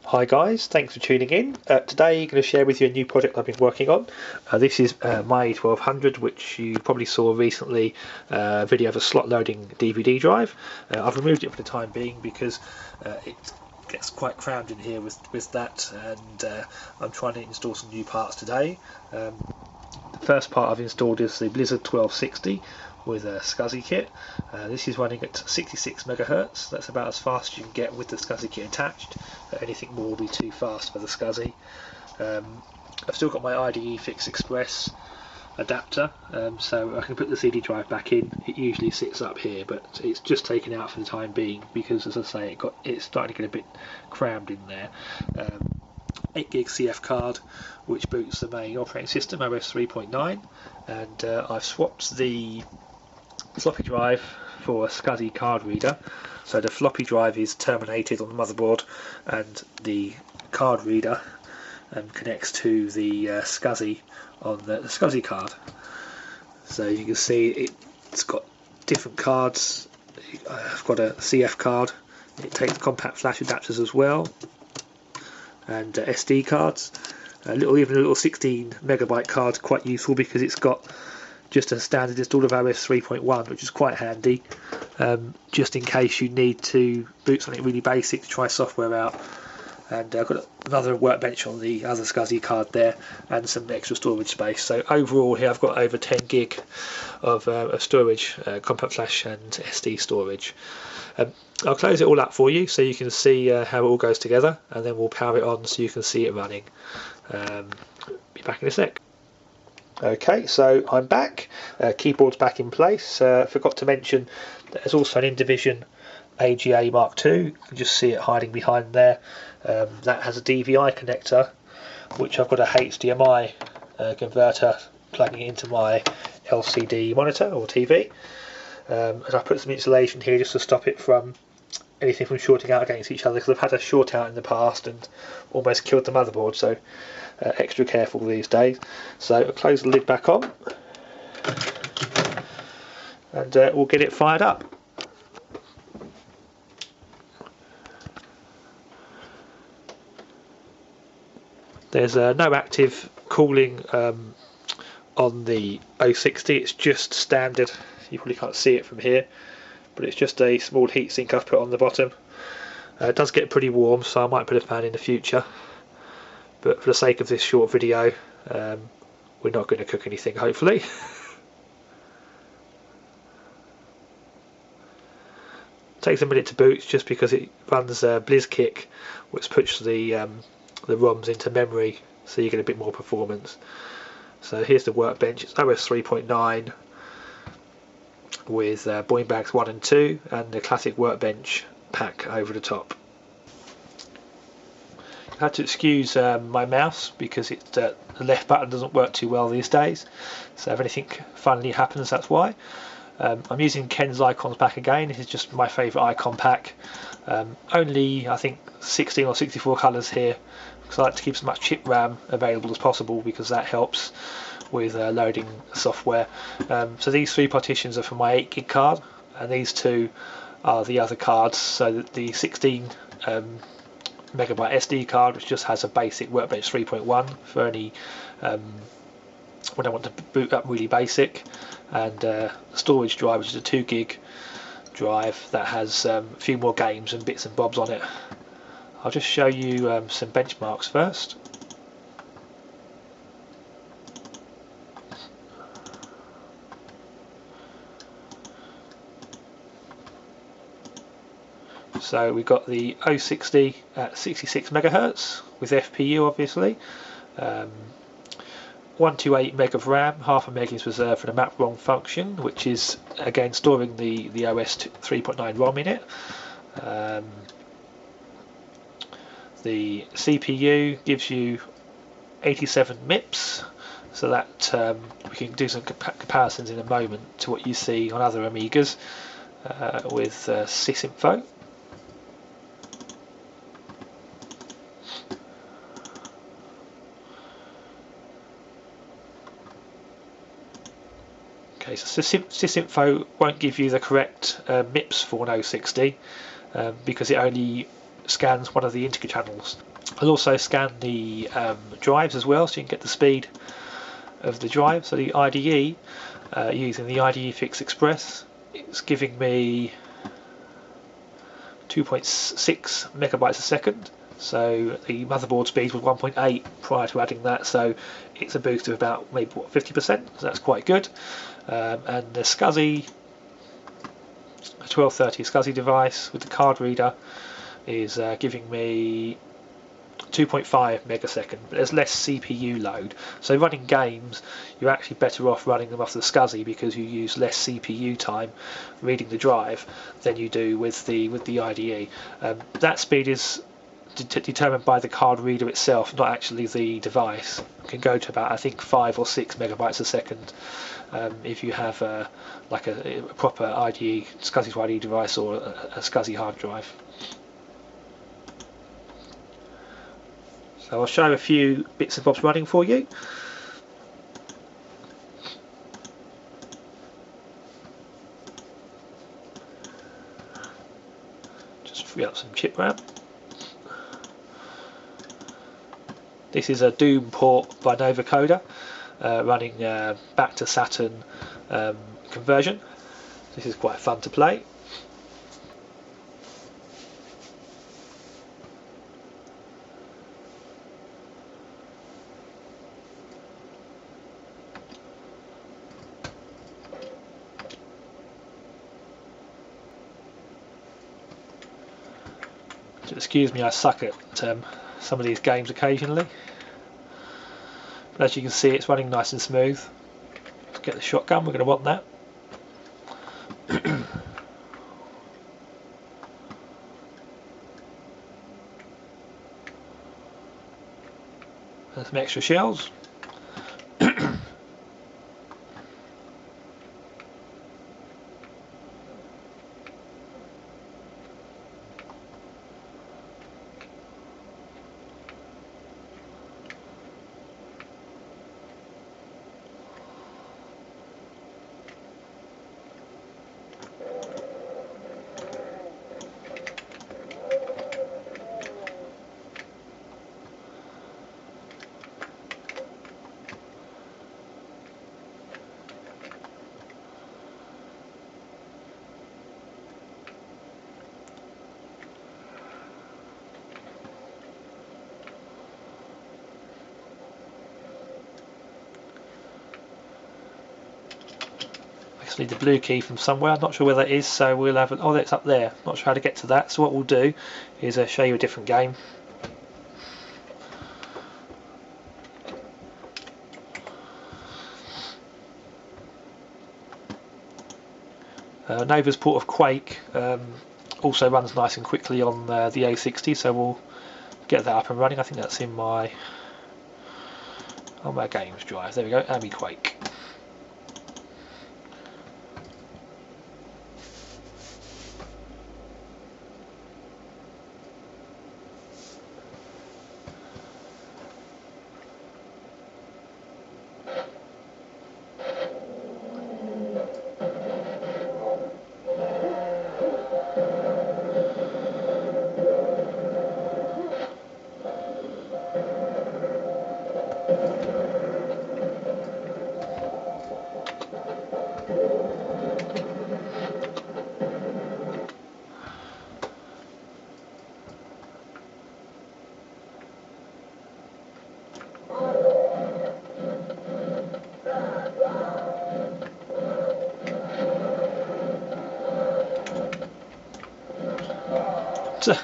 Hi guys, thanks for tuning in. Today I'm going to share with you a new project I've been working on. This is my A1200, which you probably saw recently, a video of a slot loading DVD drive. I've removed it for the time being because it gets quite crammed in here with that, and I'm trying to install some new parts today. The first part I've installed is the Blizzard 1260 with a SCSI Kit. This is running at 66 MHz. That's about as fast as you can get with the SCSI Kit attached. Anything more will be too fast for the SCSI. I've still got my IDEFix Express adapter, so I can put the CD drive back in. It usually sits up here, but it's just taken out for the time being because, as I say, it's starting to get a bit crammed in there. 8GB CF card, which boots the main operating system, OS 3.9, and I've swapped the floppy drive for a SCSI card reader. So the floppy drive is terminated on the motherboard, and the card reader connects to the SCSI on the SCSI card. So you can see it's got different cards. I've got a CF card. It takes compact flash adapters as well, and SD cards. Even a little 16 megabyte card, quite useful because it's got just a standard install of OS 3.1, which is quite handy, just in case you need to boot something really basic to try software out. And I've got another Workbench on the other SCSI card there, and some extra storage space. So overall here I've got over 10 gig of storage, compact flash and SD storage. I'll close it all up for you so you can see how it all goes together, and then we'll power it on so you can see it running. Be back in a sec. Okay, so I'm back. Keyboard's back in place. Forgot to mention that there's also an Indivision AGA Mark II. You can just see it hiding behind there. That has a DVI connector, which I've got a HDMI converter plugging into my LCD monitor or TV. And I put some insulation here just to stop it from anything from shorting out against each other, because I've had a short out in the past and almost killed the motherboard, so extra careful these days. So I'll close the lid back on, and we'll get it fired up. There's no active cooling on the 060, it's just standard. You probably can't see it from here, but it's just a small heatsink I've put on the bottom. It does get pretty warm, so I might put a fan in the future, but for the sake of this short video, we're not going to cook anything, hopefully. Takes a minute to boot just because it runs BlizzKick, which puts the ROMs into memory, so you get a bit more performance. So here's the Workbench. It's OS 3.9 with boarding bags 1 and 2 and the classic Workbench pack over the top. I had to excuse my mouse because the left button doesn't work too well these days, so if anything finally happens, that's why. I'm using Ken's icons pack again. This is just my favourite icon pack. Only I think 16 or 64 colours here, because I like to keep as much chip RAM available as possible, because that helps with loading software. So these 3 partitions are for my 8GB card, and these 2 are the other cards. So the 16 megabyte SD card, which just has a basic Workbench 3.1 for any when I want to boot up really basic, and storage drive, which is a 2GB drive that has a few more games and bits and bobs on it. I'll just show you some benchmarks first. So we've got the 060 at 66 MHz with FPU, obviously. 128 meg of RAM, half a meg is reserved for the map ROM function, which is again storing the OS 3.9 ROM in it. The CPU gives you 87 MIPS, so that we can do some comparisons in a moment to what you see on other Amigas with sysinfo. Okay, so sysinfo won't give you the correct MIPS for an 060 because it only scans one of the integer channels. I'll also scan the drives as well, so you can get the speed of the drive. So the IDE, using the IDEFix Express, it's giving me 2.6 megabytes a second. So the motherboard speed was 1.8 prior to adding that, so it's a boost of about maybe 50%, so that's quite good. And the SCSI A1200 SCSI device with the card reader is giving me 2.5 megasecond, but there's less CPU load. So running games, you're actually better off running them off the SCSI because you use less CPU time reading the drive than you do with the IDE. That speed is determined by the card reader itself, not actually the device. It can go to about, I think, 5 or 6 megabytes a second if you have like a proper IDE, SCSI to IDE device, or a SCSI hard drive. So I'll show a few bits and bobs running for you. Just free up some chip RAM. This is a Doom port by Nova Coder running back to Saturn conversion. This is quite fun to play. So excuse me, I suck at some of these games occasionally. But as you can see, it's running nice and smooth. Let's get the shotgun, we're going to want that. There's some extra shells. Need the blue key from somewhere. I'm not sure where that is, so we'll have oh, that's up there. Not sure how to get to that, so what we'll do is show you a different game. Nova's port of Quake also runs nice and quickly on the A60, so we'll get that up and running. I think that's in my games drive. There we go, MkII.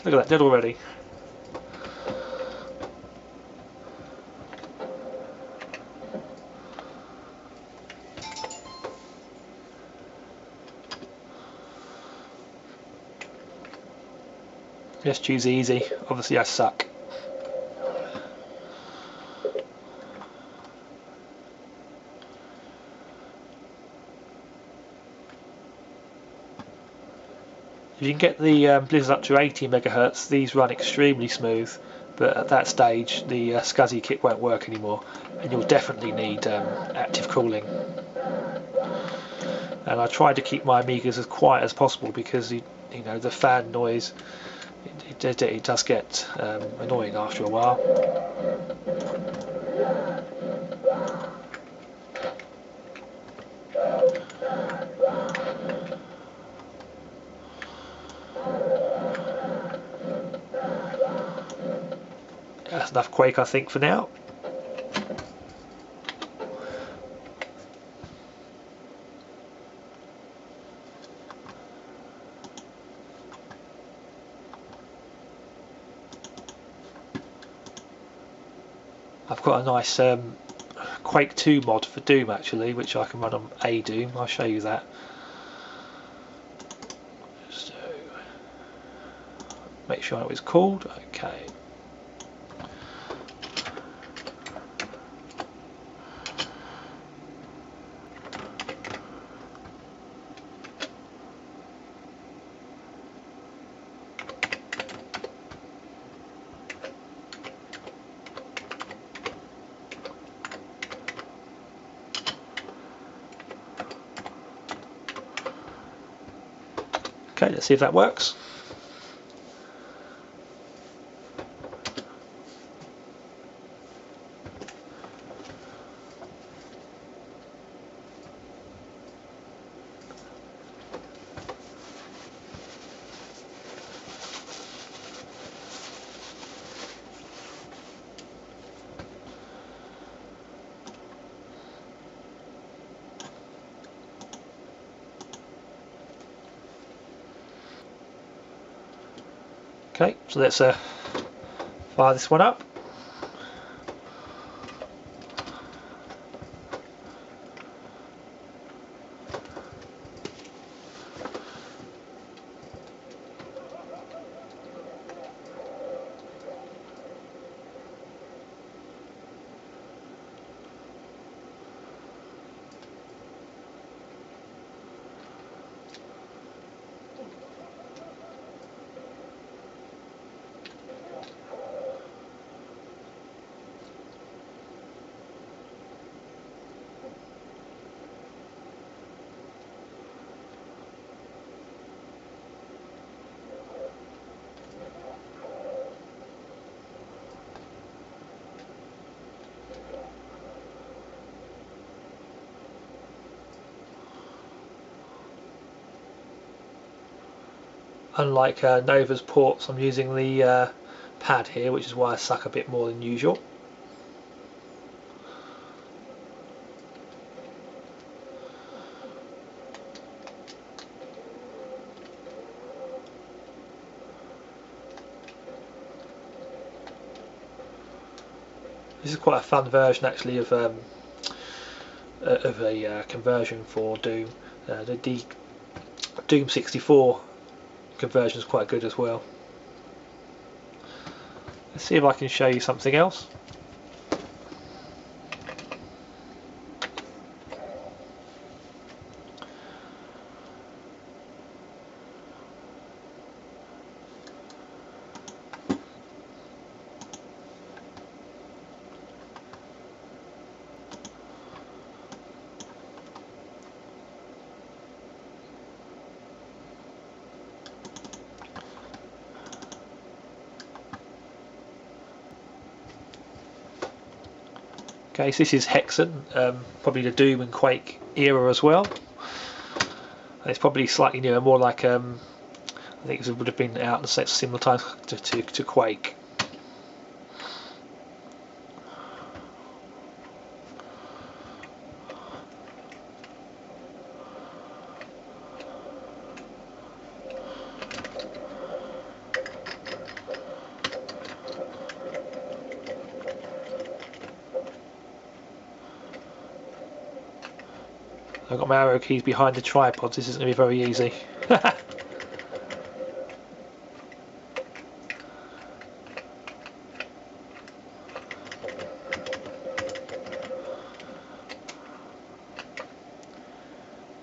Look at that, dead already. Just choose easy. Obviously I suck. If you can get the blizzards up to 80 megahertz, these run extremely smooth, but at that stage the SCSI kit won't work anymore, and you'll definitely need active cooling. And I try to keep my Amigas as quiet as possible because you know the fan noise it does get annoying after a while. That's enough Quake, I think, for now. I've got a nice Quake 2 mod for Doom actually, which I can run on A Doom. I'll show you that. So, make sure I know what it's called. Okay. Okay, let's see if that works. Okay, so let's fire this one up. Unlike Nova's ports, I'm using the pad here, which is why I suck a bit more than usual. This is quite a fun version actually of a conversion for Doom. The Doom 64 conversion is quite good as well. Let's see if I can show you something else. Okay, so this is Hexen, probably the Doom and Quake era as well. It's probably slightly newer, more like I think it would have been out at a similar time to Quake. I've got my arrow keys behind the tripods, this isn't going to be very easy.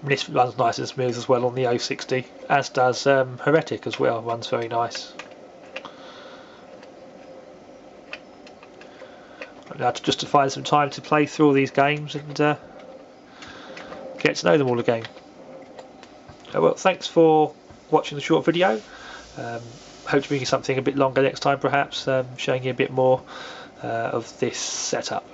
This runs nice and smooth as well on the 060, as does Heretic as well, runs very nice. Now just to find some time to play through all these games and get to know them all again. Well, thanks for watching the short video. hope to bring you something a bit longer next time, perhaps showing you a bit more of this setup.